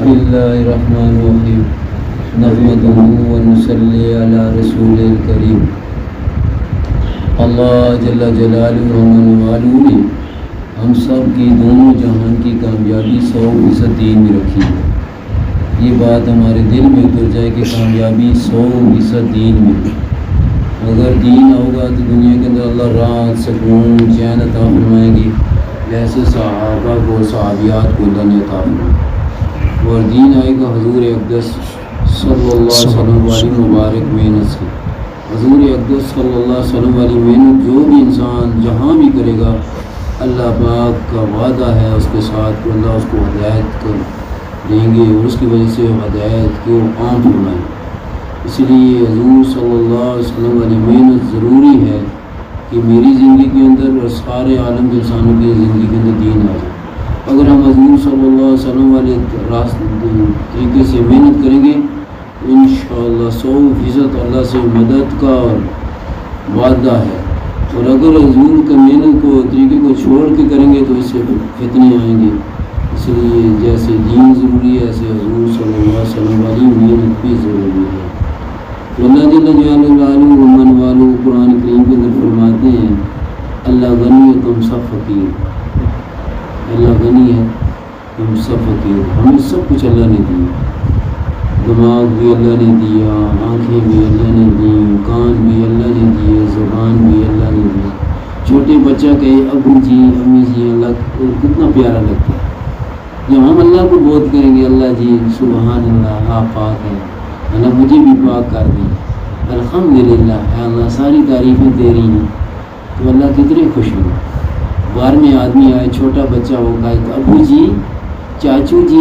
بسم اللہ الرحمن الرحیم نحمدہ ونصلی علی رسول الکریم اللہ جل جلالہ ومن والہ نے ہم سب کی دونوں جہان کی کامیابی 100% دین میں رکھی ہے۔ یہ بات ہمارے دل میں اتر جائے کہ کامیابی 100% دین میں۔ اگر دین ہوگا تو دنیا کے اندر اللہ راحت سکون چین عطا فرمائیں گے، جیسے صحابہ کو صحابیات کو اللہ نے عطا فرمایا۔ اور دین آئے گا حضور اقدس صلی اللہ علیہ وسلم والی مبارک محنت سے۔ حضور اقدس صلی اللہ علیہ وسلم والی محنت جو بھی انسان جہاں بھی کرے گا، اللہ پاک کا وعدہ ہے اس کے ساتھ کہ اللہ اس کو ہدایت کر دیں گے اور اس کی وجہ سے ہدایت کو عام فرمائیں۔ اسی لیے حضور صلی اللہ علیہ وسلم والی محنت ضروری ہے کہ میری زندگی کے اندر اور سارے عالم کے انسانوں کی زندگی کے اندر دین آ جائے۔ اگر ہم حضور صلی اللہ علیہ وسلم والے طریقے سے محنت کریں گے انشاءاللہ 100% اللہ سے مدد کا وعدہ ہے۔ اور اگر حضور کا محنت کو طریقے کو چھوڑ کے کریں گے تو اس سے فتنے آئیں گے۔ اس لیے جیسے دین ضروری ہے ایسے حضور صلی اللہ علیہ وسلم والی محنت بھی ضروری ہے۔ اللہ جل جلالہ ومن والہ قرآن کریم کے اندر فرماتے ہیں اللہ غنی ہے تم سب فقیر۔ اللہ غنی ہے تم سب فقیر۔ ہمیں سب کچھ اللہ نے دیا، دماغ بھی اللہ نے دیا، آنکھیں بھی اللہ نے دی، کان بھی اللہ نے دیے، زبان بھی اللہ نے دی۔ چھوٹے بچہ کہے ابو جی امی جی، اللہ کو کتنا پیارا لگتا ہے۔ جب ہم اللہ کو بہت کریں گے اللہ جی سبحان اللہ آپ پاک ہیں، اللہ مجھے بھی پاک کر دیں، الحمدللہ اے اللہ ساری تعریفیں تیری ہیں، تو اللہ کتنے خوش ہوں۔ بار میں آدمی آئے چھوٹا بچہ ہو گئے تو ابو جی چاچو جی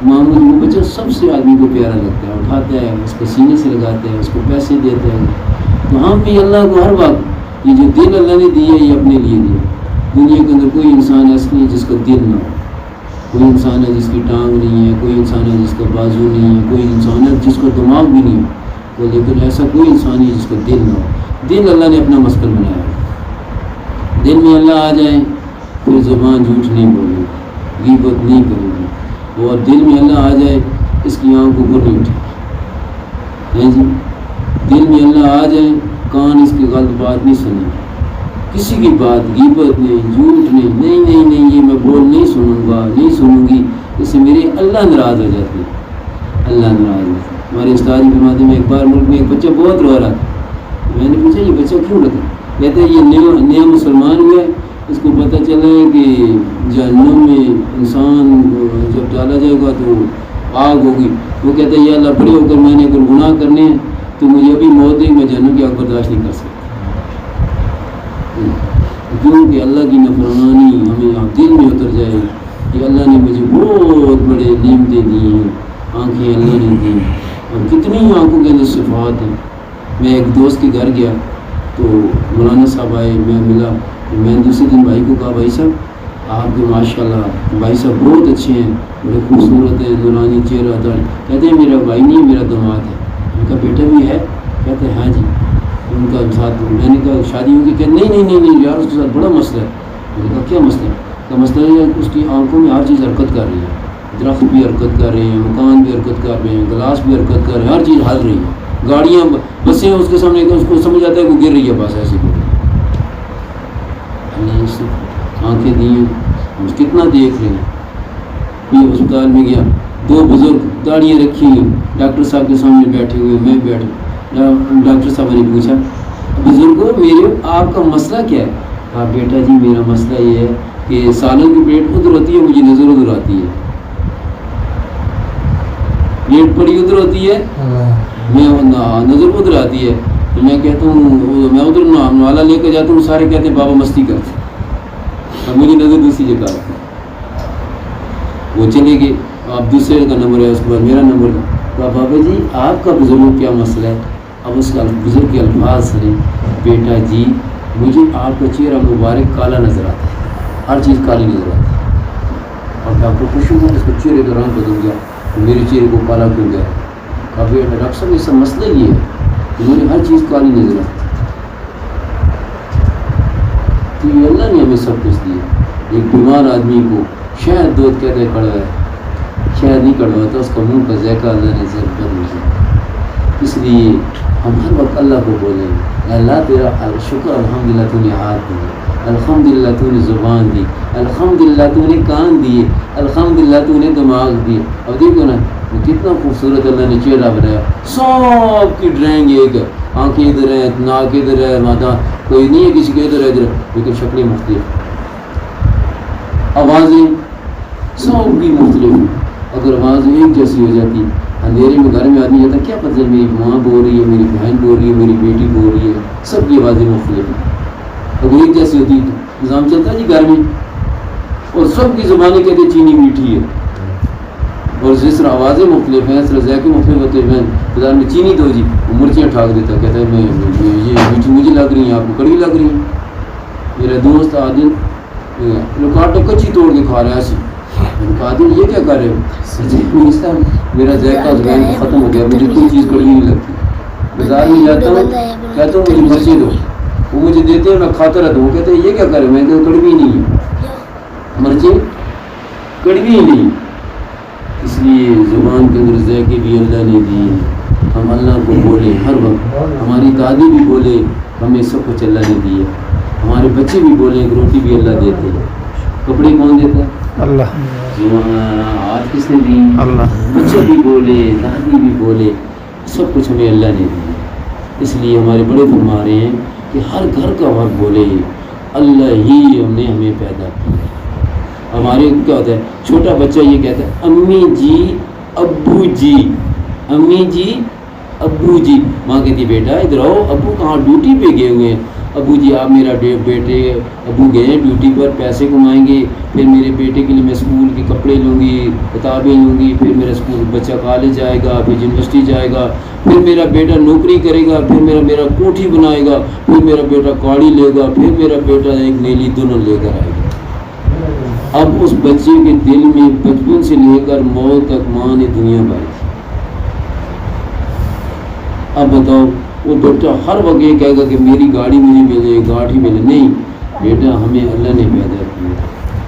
ماموں جی، وہ بچہ سب سے آدمی کو پیارا لگتا ہے، اٹھاتا ہے اس کو سینے سے لگاتا ہے، اس کو پیسے دیتا ہے۔ تو ہم بھی اللہ کو ہر وقت یہ جو دل اللہ نے دی ہے یہ اپنے لیے دیا۔ دنیا کے اندر کوئی انسان ایسا نہیں ہے جس کا دل نہ ہو، کوئی انسان ہے جس کی ٹانگ نہیں ہے، کوئی انسان ہے جس کا بازو نہیں ہے، کوئی انسان ہے جس کا دماغ بھی نہیں ہو، لیکن ایسا کوئی انسان ہے جس کا دل نہ ہو۔ دل اللہ نے اپنا مسکن بنایا ہے۔ دل میں اللہ آ جائے پھر زبان جھوٹ نہیں بولے گی، غیبت نہیں کرے گی، اور دل میں اللہ آ جائے اس کی آنکھ اوپر نہیں اٹھے جی۔ دل میں اللہ آ جائے کان اس کی غلط بات نہیں سنے، کسی کی بات غیبت نہیں جھوٹ نہیں، یہ میں بول نہیں سنوں گا نہیں سنوں گی، اس سے میرے اللہ ناراض ہو جاتے ہیں، اللہ ناراض ہوتا ہے۔ ہمارے استاد کی باتیں میں ایک بار ملک میں ایک بچہ بہت رو رہا تھا، میں نے پوچھا یہ بچہ کیوں رہتا؟ کہتے ہیں یہ نیا مسلمان ہوا ہے، اس کو پتہ چلا ہے کہ جہنم میں انسان جب ڈالا جائے گا تو آگ ہوگی۔ وہ کہتا ہے یا اللہ بڑے ہو کر میں نے اگر گناہ کرنے ہیں تو مجھے ابھی موت دے، میں جہنم کی آگ برداشت نہیں کر سکتا، کیونکہ اللہ کی نافرمانی ہمیں دل میں اتر جائے کہ اللہ نے مجھے بہت بڑے نعمتیں دی ہیں، آنکھیں اللہ نے دی، اور کتنی آنکھوں کے اندر صفات ہیں۔ میں ایک دوست کے گھر گیا تو مولانا صاحب آئے، میں ملا، میں نے دوسرے دن بھائی کو کہا بھائی صاحب آپ کے ماشاء اللہ بھائی صاحب بہت اچھے ہیں، بڑے خوبصورت ہیں، نورانی چہرہ تھا۔ کہتے ہیں میرا بھائی نہیں میرا داماد ہے۔ ان کا بیٹا بھی ہے؟ کہتے ہیں ہاں جی۔ ان کا ساتھ میں نے کہا شادی ہوگی؟ کہ نہیں یار اس کے ساتھ بڑا مسئلہ ہے۔ میں نے کہا کیا مسئلہ ہے؟ کا مسئلہ ہے اس کی آنکھوں میں ہر چیز حرکت کر رہی ہے، درخت بھی حرکت کر رہے ہیں، مکان بھی حرکت کر رہے ہیں، گلاس بھی حرکت کر رہے ہیں، ہر چیز ہل رہی ہے، گاڑیاں بسیں اس کے سامنے اس کو سمجھ آتا ہے وہ گر رہی ہے، بس ایسے کو آنکھیں دی ہیں، ہم کتنا دیکھ رہے ہیں۔ یہ اسپتال میں گیا، دو بزرگ داڑیاں رکھی ہوئی ڈاکٹر صاحب کے سامنے بیٹھے ہوئے، میں بیٹھا، ڈاکٹر صاحب نے پوچھا بزرگوں میرے آپ کا مسئلہ کیا ہے؟ کہا بیٹا جی میرا مسئلہ یہ ہے کہ سالن کی پلیٹ ادھر ہوتی ہے، مجھے نظر ادھر آتی ہے، پلیٹ پڑی ادھر ہوتی ہے، میں نظر ادھر آتی ہے، تو میں کہتا ہوں میں ادھر نالا لے کے جاتا ہوں، سارے کہتے ہیں بابا مستی کرتے، اور میری نظر دوسری جگہ آتی ہے۔ وہ چلے گئے، آپ دوسرے کا نمبر ہے، اس کے بعد میرا نمبر ہے، کہا بابا جی آپ کا بزرگ کیا مسئلہ ہے؟ اب اس کا بزرگ کے الفاظ سنے، بیٹا جی مجھے آپ کا چہرہ مبارک کالا نظر آتا ہے، ہر چیز کالی نظر آتی ہے، اور ڈاکٹر خوش ہوا اس کو چہرے کا رنگ بدل گیا، تو میرے چہرے کو کالا کیوں گیا؟ کہا بیٹا ڈاکٹر صاحب یہ سب مسئلہ یہ ہے کہ مجھے ہر چیز کالی نظر آتی ہے، تو یہ اللہ نے ہمیں سب کچھ دیا۔ ایک بیمار آدمی کو شہد دودھ کہتے کڑوا ہے، شاید نہیں کڑواتا، اس کا منہ کا ذائقہ اللہ نے ضرور بدل دیا۔ اس لیے ہم ہر وقت اللہ کو بولیں، اللہ تیرا شکر، الحمدللہ تو نے ہاتھ دیے، الحمدللہ تو نے زبان دی، الحمدللہ تو نے کان دیے، الحمدللہ تو نے دماغ دیے۔ اور دیکھو نا کتنا خوبصورت اللہ نے چہرہ بنایا، سب کی ڈرائنگ ایک ہے، آنکھیں ادھر ہے، ناک ادھر ہے، مادہ کوئی نہیں ہے کسی کے ادھر ہے ادھر، لیکن شکلیں مختلف، آوازیں سب کی مختلف ہیں۔ اگر آواز ایک جیسی ہو جاتی، اندھیرے میں گھر میں آدمی جاتا کیا پتہ میری ماں بول رہی ہے، میری بہن بول رہی ہے، میری بیٹی بول رہی ہے، سب کی آوازیں مختلف ہیں۔ اگر ایک جیسی ہوتی نظام چلتا ہے جی گھر میں، اور سب کی زبانیں کہتے ہیں چینی میٹھی ہے، اور جس طرح آوازیں مختلف ہیں اس طرح ذائقے مختلف ہوتے ہیں۔ بازار میں چینی دو جی، وہ مرچیاں ٹھاک دیتا، کہتا ہے میں یہ میٹھی مجھے لگ رہی ہیں، آپ کو کڑوی لگ رہی ہیں۔ میرا دوست عادل لکاٹو کچی توڑ کے کھا رہا ہے ایسی، میں نے کہا عادل یہ کیا کر رہے ہو؟ میرا ذائقہ ذہن ختم ہو گیا، مجھے کوئی چیز کڑوی نہیں لگتی۔ بازار میں جاتا ہوں کہتا ہوں مجھے مرچی دو، وہ مجھے دیتے ہیں میں کھاتا رہتا ہوں، کہتے ہیں یہ کیا کر رہے ہو؟ میں کہتا ہوں کڑوی نہیں ہے، مرچی کڑوی ہی نہیں۔ اس لیے زبان کے اندر ذائقے بھی اللہ نے دیے، ہم اللہ کو بولیں ہر وقت، ہماری دادی بھی بولے، ہمیں سب کچھ اللہ نے دیے، ہمارے بچے بھی بولیں، روٹی بھی اللہ دیتے ہیں، کپڑے کون دیتا ہے؟ اللہ۔ ہاتھ کس نے دی؟ اللہ۔ بچے بھی بولے، دادی بھی بولے، سب کچھ ہمیں اللہ نے دیا۔ اس لیے ہمارے بڑے فرما رہے ہیں کہ ہر گھر کا وقت بولے اللہ ہی نے ہمیں پیدا کیا۔ ہمارے کیا ہوتا ہے چھوٹا بچہ یہ کہتا ہے امی جی ابو جی، امی جی ابو جی، ماں کہتی ہے بیٹا ادھر آؤ، ابو کہاں ڈیوٹی پہ گئے ہوئے ہیں، ابو جی آپ میرا بیٹے ابو گئے ہیں ڈیوٹی پر، پیسے کمائیں گے، پھر میرے بیٹے کے لیے میں اسکول کے کپڑے لوں گی، کتابیں لوں گی، پھر میرا اسکول بچہ کالج جائے گا، پھر یونیورسٹی جائے گا، پھر میرا بیٹا نوکری کرے گا، پھر میرا کوٹھی بنائے گا، پھر میرا بیٹا گاڑی لے گا، پھر میرا بیٹا ایک نیلی دلہن لے کر آئے گا۔ اب اس بچے کے دل میں بچپن سے لے کر موت تک ماں نے دنیا بھر کی۔ اب بتاؤ وہ بیٹا ہر وقت یہ کہے گا کہ میری گاڑی مجھے ملے، گاڑی ملے، نہیں بیٹا ہمیں اللہ نے پیدا کیا،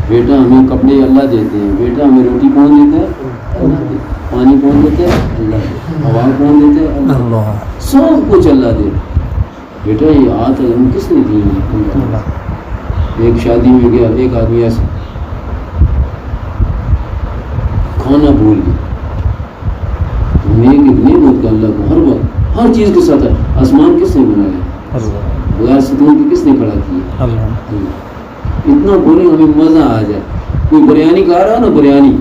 بیٹا ہمیں کپڑے اللہ دیتے ہیں، بیٹا ہمیں روٹی کون دیتا ہے؟ اللہ دیتا ہے، پانی کون دیتا ہے؟ اللہ دیتا ہے، ہوا کون دیتا ہے؟ اللہ، سب کچھ اللہ دیتا ہے۔ بیٹا یہ ہاتھ ہم کس نے دی؟ اللہ۔ ایک شادی میں گیا، ایک آدمی ایسا کھانا بھول گیا، نیک نعمت کا اللہ کو ہر وقت ہر چیز کے ساتھ ہے۔ آسمان کس نے بنایا؟ بغیر ستون کے کس نے کھڑا کیا؟ اللہ۔ اتنا بولے ہمیں مزہ آ جائے۔ کوئی بریانی کھا رہا نا، بریانی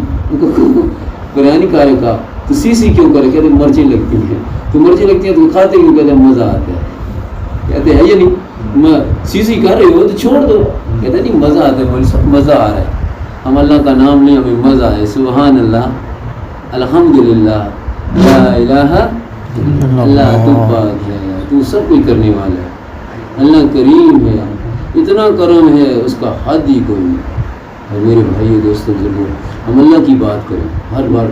کھا رہا تو سی کیوں کرے؟ کہتے مرچیں لگتی ہیں، تو مرچیں لگتی ہیں تو کھاتے کیوں؟ کہتے ہیں مزہ آتا ہے، کہتے ہیں یہ نہیں سی کر رہے ہو تو چھوڑ دو، کہتے نہیں مزہ آتا ہے، بولے سب مزہ آ رہا ہے، ہم اللہ کا نام لیں ہمیں مزہ آئے، سبحان اللہ، الحمدللہ، لا الہ اللہ، تو پاک ہے، تو سب کچھ کرنے والا ہے، اللہ کریم ہے، اتنا کرم ہے اس کا حد ہی کوئی نہیں۔ اور میرے بھائی دوستوں ضرور ہم اللہ کی بات کریں، ہر بار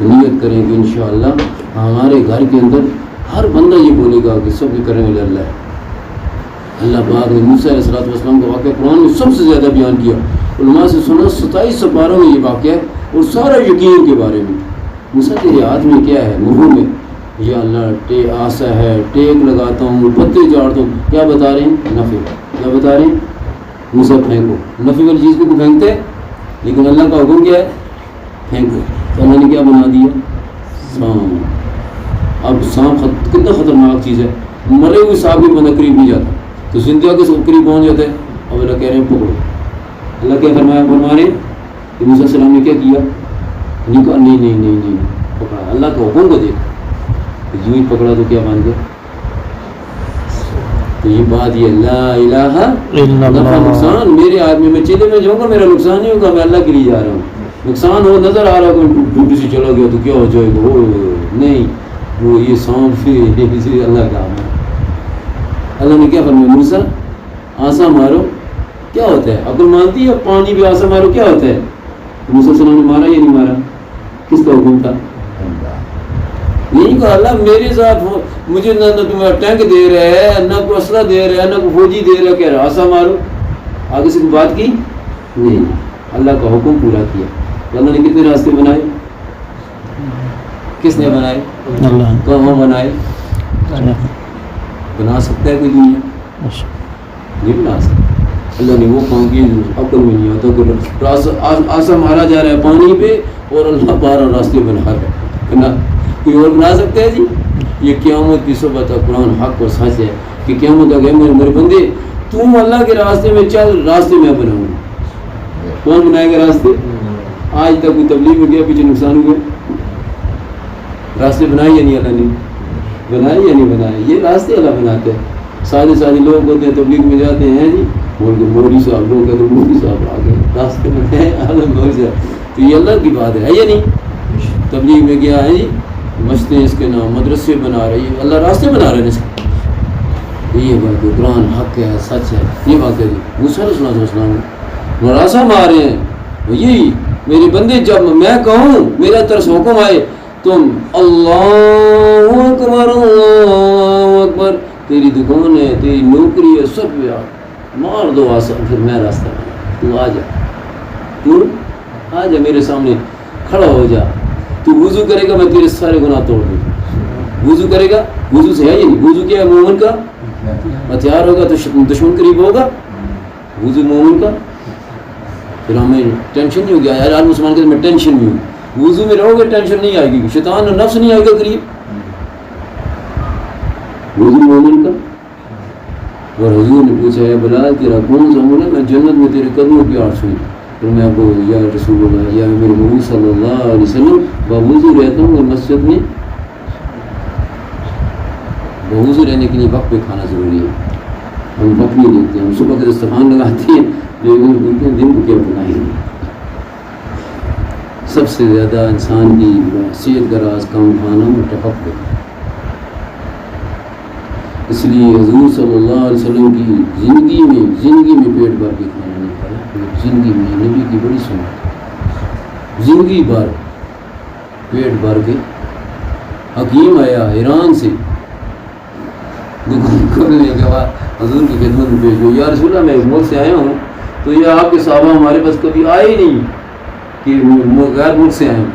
نیت کریں کہ انشاءاللہ ہمارے گھر کے اندر ہر بندہ یہ بولے گا کہ سب کرنے والے اللہ ہے۔ اللہ پاک نے موسیٰ علیہ السلام کا واقعہ قرآن میں سب سے زیادہ بیان کیا، علماء سے سنا 27 سپاروں میں یہ واقعہ ہے، اور سارا یقین کے بارے میں۔ موسیٰ تیرے ہاتھ میں کیا ہے؟ مرغوں میں، یا اللہ آسا ہے، ٹیک لگاتا ہوں، پتے جاڑتا ہوں، کیا بتا رہے ہیں؟ نفع، کیا بتا رہے ہیں؟ موسیٰ پھینکو، نفع والی چیز کو پھینکتے، لیکن اللہ کا حکم کیا ہے؟ پھینکو، تو اللہ نے کیا بنا دیا؟ سانپ۔ اب سانپ کتنا خطرناک چیز ہے، مرے ہوئے سانپ بھی بندہ قریب نہیں جاتا، تو زندہ کے سب قریب پہنچ جاتا ہے، اب اللہ کہہ رہے ہیں پکڑو۔ اللہ کیا فرمایا؟ فرما رہے کہ موسیٰ علیہ السلام نے کیا کیا؟ نہیں کہا نہیں پکڑا، اللہ کا حکم کو دیکھا، یوں ہی پکڑا تو کیا بن گیا؟ تو یہ بات یہ لا الہ الا اللہ، نقصان میرے ہاتھ میں چلے میں جاؤں گا، میرا نقصان نہیں ہوگا، میں اللہ کے لیے جا رہا ہوں۔ نقصان ہو نظر آ رہا کوئی ڈوٹی سے چلا گیا تو کیا ہو جائے گا؟ نہیں، وہ یہ سانپ سے اللہ کا ہے۔ اللہ نے کیا فرمایا؟ موسیٰ آسا مارو، کیا ہوتا ہے؟ عقل مانتی ہے؟ پانی بھی آسا مارو کیا ہوتا ہے؟ موسیٰ صلی اللہ علیہ وسلم نے مارا یا نہیں مارا؟ کس کا حکم تھا؟ نہیں کہا اللہ میرے ساتھ مجھے نہ تمہیں ٹینک دے رہا ہے، نہ کوئی اسلحہ دے رہا ہے، نہ کوئی فوجی دے رہا ہے، کہہ رہا آسا مارو۔ آگے سے کوئی بات کی نہیں، اللہ کا حکم پورا کیا۔ اللہ نے کتنے راستے بنائے؟ کس نے بنائے؟ اللہ. کہاں بنائے؟ بنا سکتا ہے کوئی دنیا؟ نہیں بنا سکتا. اللہ نے وہ کام کیے عقل میں نہیں آتا کہ آسا مارا جا رہا ہے پانی پہ اور اللہ 12 راستے بنا رہا ہے. کوئی اور بنا سکتا ہے جی؟ یہ قیامت کی صبح تک قرآن حق اور سچ ہے کہ قیامت آ گئے میرے بندے تم اللہ کے راستے میں چل، راستے میں بناؤں. کون بنائے گا راستے؟ آج تک کوئی تبلیغ میں گیا پیچھے نقصان ہوا؟ راستے بنائے یا نہیں اللہ نے؟ بنائے یا نہیں بنائے؟ یہ راستے اللہ بناتے ہیں. سادے لوگ ہوتے ہیں تبلیغ میں جاتے ہیں جی مولوی صاحب لوگ کہتے ہیں مولوی صاحب آ گئے راستے بنائے مولوی صاحب. تو یہ اللہ کی بات ہے یا نہیں؟ تبلیغ میں گیا ہے جی مسجدیں اس کے نام مدرسے بنا رہے ہیں، اللہ راستے بنا رہے ہیں اس کے. یہ بات ہے قرآن حق ہے سچ ہے. یہ بات ہے جی موسیٰ علیہ السلام مراسا مارے ہیں. یہی میرے بندے جب میں کہوں میرا طرف حکم آئے تم اللہ اکبر تیری دکان ہے تیری نوکری ہے سب مار دو آسان. پھر میں راستہ تو آ جا میرے سامنے کھڑا ہو جا. تو وضو کرے گا میں تیرے سارے گناہ توڑ دوں. وضو کرے گا، وضو سے ہے یہ نہیں. وضو کیا ہے؟ مومن کا ہتھیار ہوگا تو دشمن قریب ہوگا. وضو مومن کا. پھر ہمیں ٹینشن نہیں ہوگی یار مسلمان کے میں ٹینشن نہیں ہوگی. وضو میں رہو گے ٹینشن نہیں آئے گی، شیطان اور نفس نہیں آئے گا قریب. وضو مومن کا. اور حضور نے پوچھا ہے بلال تیرا کون سا مومن ہے؟ میں جنت میں تیرے قدموں کی آرزو ہے. پھر میں آپ کو یا رسول اللہ یا میرے نبی صلی اللہ علیہ وسلم باوضو رہتا ہوں اور مسجد میں باوضو رہنے کے لیے وقت پہ کھانا ضروری ہے. ہم وقت نہیں دیکھتے، ہم صبح کے دسترخوان لگاتے ہیں لیکن بولتے ہیں دن کو کیا بنائیں گے. سب سے زیادہ انسان کی صحت کا راز کم کھانا متفق ہے. اس لیے حضور صلی اللہ علیہ وسلم کی زندگی میں پیٹ بھر کے کھانا نہیں کھایا. زندگی میں نبی کی بڑی سنت، زندگی بھر پیٹ بھر کے. حکیم آیا ایران سے دکان کھولنے کے بعد حضور کی خدمت میں پیش ہو یا رسول اللہ میں ملک سے آیا ہوں تو یہ آپ کے صحابہ ہمارے پاس کبھی آئے ہی نہیں کہ غیر ملک سے آئے ہیں.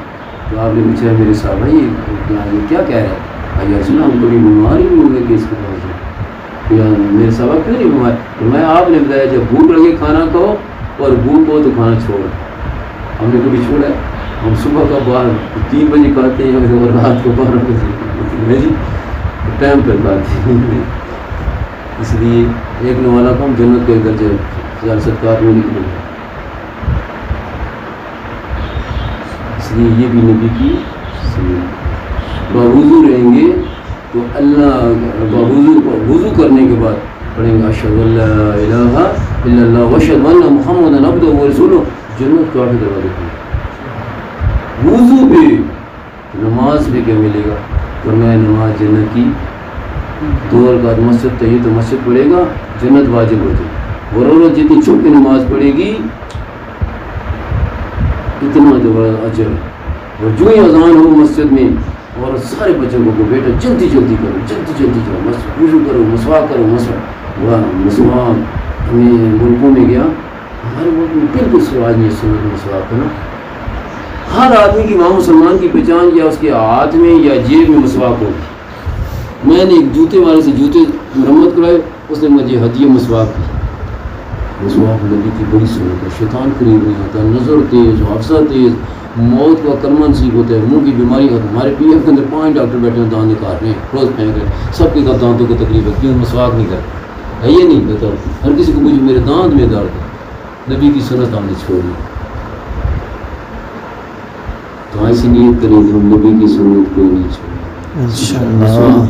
تو آپ نے پوچھا میرے صاحب یہ کیا کہہ رہے ہیں؟ یا رسول اللہ ہم کبھی بیمار ہی نہیں ہوئے کہ اس کے پاس میرے صاحب کیوں نہیں بیمار؟ تو میں آپ نے بتایا جب بھوک لگے کھانا کھاؤ اور بھوک ہو تو کھانا چھوڑو. ہم نے کبھی چھوڑا ہے؟ ہم صبح کا 3 بجے کھاتے ہیں اور رات کو 12 بجے جی ٹائم پر کھاتے ہیں. اس لیے ایک نوالا کو ہم جنت کے درجے خیال صدقات میں نکلے. اس لیے یہ بھی نبی کی باوضو رہیں گے تو اللہ وضو کرنے کے بعد پڑھیں گے اشہد ان لا الہ الا اللہ واشہد ان محمدا عبدہ ورسولہ. جنت کا آٹھ دروازے کھلے. وضو پہ نماز پہ کیا ملے گا؟ فرمایا نماز جنت کی 2 رکعت مسجد تھی تو مسجد پڑھے گا جنت واجب ہو جائے. اور عورت جتنی چھپ کے نماز پڑھے گی اتنا جو اجر. اور جو ہی اذان ہو مسجد میں اور سارے بچوں کو بیٹا جلدی کرو جلدی جاؤ وضو کرو مسواک کرو. مسواک ہمیں ملکوں میں گیا ہمارے ملک میں بالکل سواج نہیں سنت مسواک کرنا. ہر آدمی کی وہاں مسلمان کی پہچان یا اس کے ہاتھ میں یا جیب میں مسواک ہو. میں نے ایک جوتے والے سے جوتے مرمت کرائے اس نے مجھے ہدیہ مسواک کی. مسواک نبی کی بڑی سنت ہے. شیطان قریب نہیں ہوتا. نظر تیز، حافظہ تیز، موت کا کلمہ نصیب ہوتا ہے. منہ کی بیماری ہے. ہمارے پی ایف کے اندر 5 ڈاکٹر بیٹھے ہیں دانت نکال رہے ہیں روز پھینک رہے ہیں. سب کے دانتوں کو تکلیف ہے کیوں مسواک نہیں کرتے ہے یہ نہیں بتا. ہر کسی کو مجھے میرے دانت میں درد ہے. نبی کی سنت ہم نے چھوڑی. تو ایسی نیت کریں کہ ہم نبی کی سنت کو نہیں چھوڑیں. انشاءاللہ.